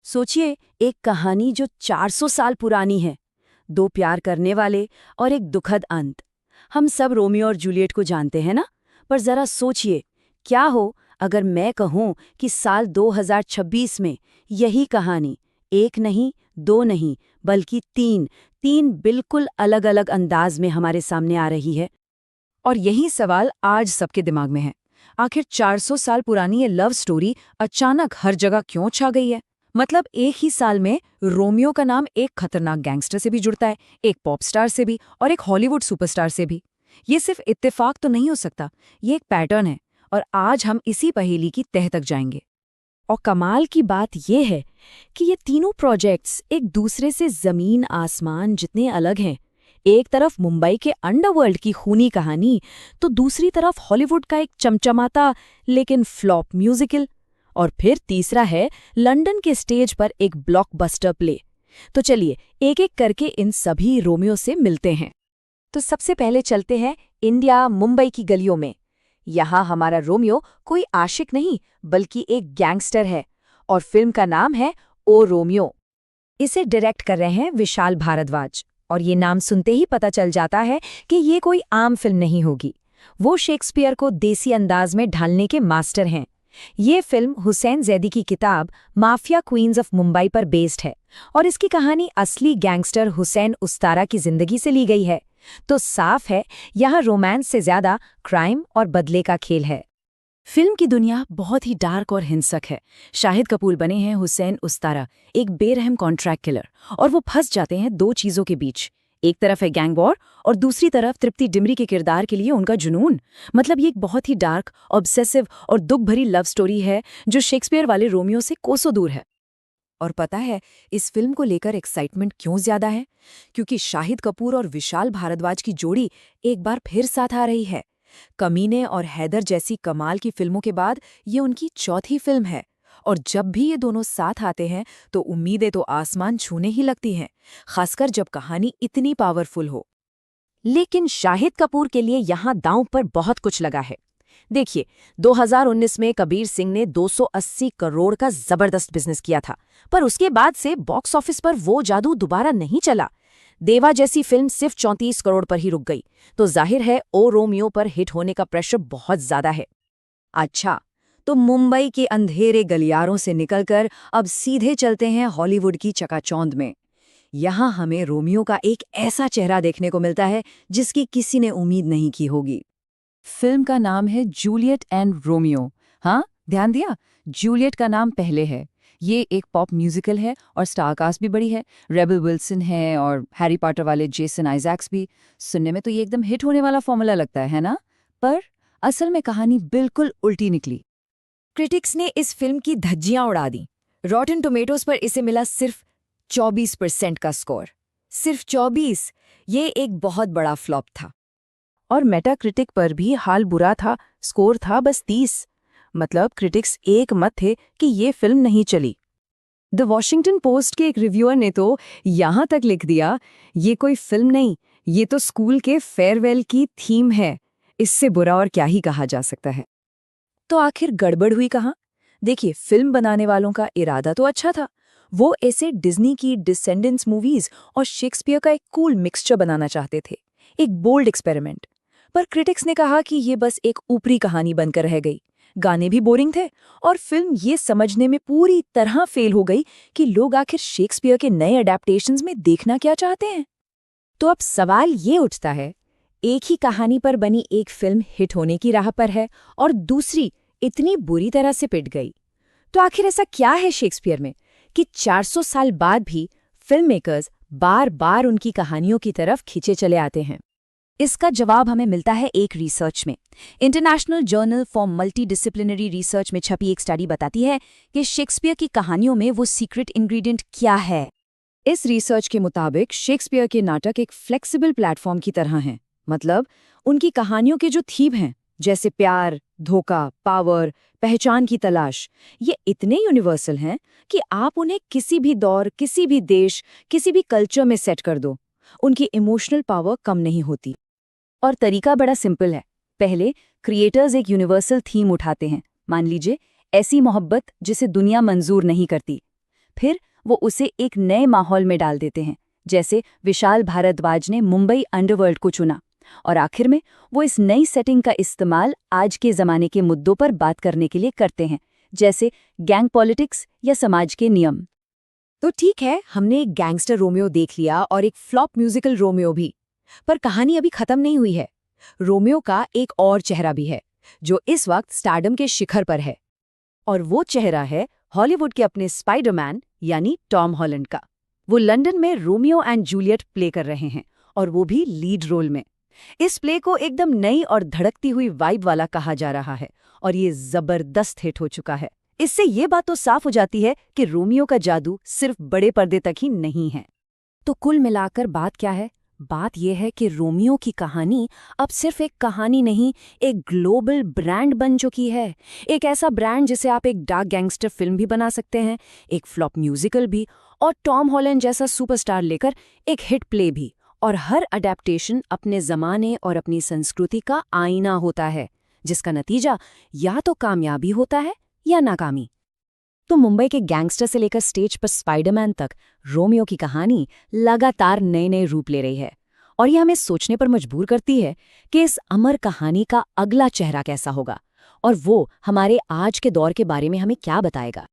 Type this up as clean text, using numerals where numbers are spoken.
सोचिए, एक कहानी जो 400 साल पुरानी है, दो प्यार करने वाले और एक दुखद अंत। हम सब रोमियो और जूलियट को जानते हैं ना? पर जरा सोचिए, क्या हो अगर मैं कहूं कि साल 2026 में यही कहानी एक नहीं, दो नहीं, बल्कि तीन तीन बिल्कुल अलग-अलग अंदाज में हमारे सामने आ रही है। और यही सवाल आज सबके दिमाग में है। आखिर 400 साल पुरानी ये लव स्टोरी अचानक हर जगह क्यों छा गई है? मतलब एक ही साल में रोमियो का नाम एक खतरनाक गैंगस्टर से भी जुड़ता है, एक पॉप स्टार से भी और एक हॉलीवुड सुपरस्टार से भी। ये सिर्फ इत्तेफाक तो नहीं हो सकता, ये एक पैटर्न है। और आज हम इसी पहेली की तह तक जाएंगे। और कमाल की बात यह है कि ये तीनों प्रोजेक्ट्स एक दूसरे से जमीन आसमान जितने अलग हैं। एक तरफ मुंबई के अंडरवर्ल्ड की खूनी कहानी, तो दूसरी तरफ हॉलीवुड का एक चमचमाता लेकिन फ्लॉप म्यूजिकल, और फिर तीसरा है लंदन के स्टेज पर एक ब्लॉकबस्टर प्ले। तो चलिए एक एक करके इन सभी रोमियो से मिलते हैं। तो सबसे पहले चलते हैं इंडिया, मुंबई की गलियों में। यहाँ हमारा रोमियो कोई आशिक नहीं, बल्कि एक गैंगस्टर है, और फिल्म का नाम है ओ रोमियो। इसे डायरेक्ट कर रहे हैं विशाल भारद्वाज, और ये नाम सुनते ही पता चल जाता है कि ये कोई आम फिल्म नहीं होगी। वो शेक्सपियर को देसी अंदाज में ढालने के मास्टर हैं। ये फिल्म हुसैन जैदी की किताब माफिया क्वींस ऑफ मुंबई पर बेस्ड है, और इसकी कहानी असली गैंगस्टर हुसैन उस्तारा की जिंदगी से ली गई है। तो साफ है, यहाँ रोमांस से ज्यादा क्राइम और बदले का खेल है। फिल्म की दुनिया बहुत ही डार्क और हिंसक है। शाहिद कपूर बने हैं हुसैन उस्तारा, एक बेरहम कॉन्ट्रैक्ट किलर, और वो फंस जाते हैं दो चीजों के बीच। एक तरफ है गैंग वॉर और दूसरी तरफ तृप्ति डिमरी के किरदार के लिए उनका जुनून। मतलब ये एक बहुत ही डार्क, ऑब्सेसिव और दुख भरी लव स्टोरी है जो शेक्सपियर वाले रोमियो से कोसों दूर है। और पता है इस फिल्म को लेकर एक्साइटमेंट क्यों ज्यादा है? क्योंकि शाहिद कपूर और विशाल भारद्वाज की जोड़ी एक बार फिर साथ आ रही है। कमीने और हैदर जैसी कमाल की फिल्मों के बाद ये उनकी चौथी फिल्म है, और जब भी ये दोनों साथ आते हैं तो उम्मीदें तो आसमान छूने ही लगती हैं, खासकर जब कहानी इतनी पावरफुल हो। लेकिन शाहिद कपूर के लिए यहाँ दांव पर बहुत कुछ लगा है। देखिए, 2019 में कबीर सिंह ने 280 करोड़ का जबरदस्त बिजनेस किया था, पर उसके बाद से बॉक्स ऑफिस पर वो जादू दोबारा नहीं चला। देवा जैसी फिल्म सिर्फ 34 करोड़ पर ही रुक गई। तो जाहिर है ओ रोमियो पर हिट होने का प्रेशर बहुत ज्यादा है। अच्छा, तो मुंबई के अंधेरे गलियारों से निकलकर अब सीधे चलते हैं हॉलीवुड की चकाचौंध में। यहाँ हमें रोमियो का एक ऐसा चेहरा देखने को मिलता है जिसकी किसी ने उम्मीद नहीं की होगी। फिल्म का नाम है जूलियट एंड रोमियो। हाँ, ध्यान दिया, जूलियट का नाम पहले है। ये एक पॉप म्यूजिकल है और स्टारकास्ट भी बड़ी है। रेबल विल्सन है और हैरी पॉटर वाले जेसन आइजैक्स भी। सुनने में तो ये एकदम हिट होने वाला फॉर्मूला लगता है ना? पर असल में कहानी बिल्कुल उल्टी निकली। क्रिटिक्स ने इस फिल्म की धज्जियां उड़ा दी। रॉटन टोमेटोज पर इसे मिला सिर्फ 24% का स्कोर। सिर्फ 24। ये एक बहुत बड़ा फ्लॉप था। और मेटाक्रिटिक पर भी हाल बुरा था, स्कोर था बस 30। मतलब क्रिटिक्स एक मत थे कि ये फिल्म नहीं चली। द वॉशिंगटन पोस्ट के एक रिव्यूअर ने तो यहाँ तक लिख दिया, ये कोई फिल्म नहीं, ये तो स्कूल के फेयरवेल की थीम है। इससे बुरा और क्या ही कहा जा सकता है। तो आखिर गड़बड़ हुई कहाँ? देखिए, फिल्म बनाने वालों का इरादा तो अच्छा था। वो ऐसे डिज्नी की डिसेंडेंट्स मूवीज और शेक्सपियर का एक कूल मिक्सचर बनाना चाहते थे, एक बोल्ड एक्सपेरिमेंट। पर क्रिटिक्स ने कहा कि ये बस एक ऊपरी कहानी बनकर रह गई। गाने भी बोरिंग थे, और फिल्म ये समझने में पूरी तरह फेल हो गई कि लोग आखिर शेक्सपियर के नए अडेप्टेशंस में देखना क्या चाहते हैं। तो अब सवाल ये उठता है, एक ही कहानी पर बनी एक फिल्म हिट होने की राह पर है और दूसरी इतनी बुरी तरह से पिट गई। तो आखिर ऐसा क्या है शेक्सपियर में कि 400 साल बाद भी फिल्म मेकर्स बार बार उनकी कहानियों की तरफ खींचे चले आते हैं? इसका जवाब हमें मिलता है एक रिसर्च में। International journal for multidisciplinary research में छपी एक स्टडी बताती है कि शेक्सपियर की कहानियों में वो सीक्रेट इंग्रेडिएंट क्या है। इस रिसर्च के मुताबिक शेक्सपियर के नाटक एक फ्लेक्सिबल प्लेटफॉर्म की तरह हैं। मतलब उनकी कहानियों के जो थीम हैं, जैसे प्यार, धोखा, पावर, पहचान की तलाश, ये इतने यूनिवर्सल हैं कि आप उन्हें किसी भी दौर, किसी भी देश, किसी भी कल्चर में सेट कर दो, उनकी इमोशनल पावर कम नहीं होती। और तरीका बड़ा सिंपल है। पहले क्रिएटर्स एक यूनिवर्सल थीम उठाते हैं, मान लीजिए ऐसी मोहब्बत जिसे दुनिया मंजूर नहीं करती। फिर वो उसे एक नए माहौल में डाल देते हैं, जैसे विशाल भारद्वाज ने मुंबई अंडरवर्ल्ड को चुना। और आखिर में वो इस नई सेटिंग का इस्तेमाल आज के ज़माने के मुद्दों पर बात करने के लिए करते हैं, जैसे गैंग पॉलिटिक्स या समाज के नियम। तो ठीक है, हमने एक गैंगस्टर रोमियो देख लिया और एक फ्लॉप म्यूजिकल रोमियो भी। पर कहानी अभी खत्म नहीं हुई है। रोमियो का एक और चेहरा भी है, जो इस वक्त स्टारडम के शिखर पर है। और वो चेहरा है हॉलीवुड के अपने स्पाइडरमैन यानी टॉम हॉलैंड का। वो लंदन में रोमियो एंड जूलियट प्ले कर रहे हैं, और वो भी लीड रोल में। इस प्ले को एकदम नई और धड़कती हुई वाइब वाला कहा जा रहा है, और ये जबरदस्त हिट हो चुका है। इससे ये बात तो साफ हो जाती है कि रोमियो का जादू सिर्फ बड़े पर्दे तक ही नहीं है। तो कुल मिलाकर बात क्या है? बात यह है कि रोमियो की कहानी अब सिर्फ एक कहानी नहीं, एक ग्लोबल ब्रांड बन चुकी है। एक ऐसा ब्रांड जिसे आप एक डार्क गैंगस्टर फिल्म भी बना सकते हैं, एक फ्लॉप म्यूजिकल भी, और टॉम हॉलैंड जैसा सुपरस्टार लेकर एक हिट प्ले भी। और हर अडेप्टेशन अपने ज़माने और अपनी संस्कृति का आईना होता है, जिसका नतीजा या तो कामयाबी होता है या नाकामी। तो मुंबई के गैंगस्टर से लेकर स्टेज पर स्पाइडरमैन तक रोमियो की कहानी लगातार नए नए रूप ले रही है, और ये हमें सोचने पर मजबूर करती है कि इस अमर कहानी का अगला चेहरा कैसा होगा, और वो हमारे आज के दौर के बारे में हमें क्या बताएगा।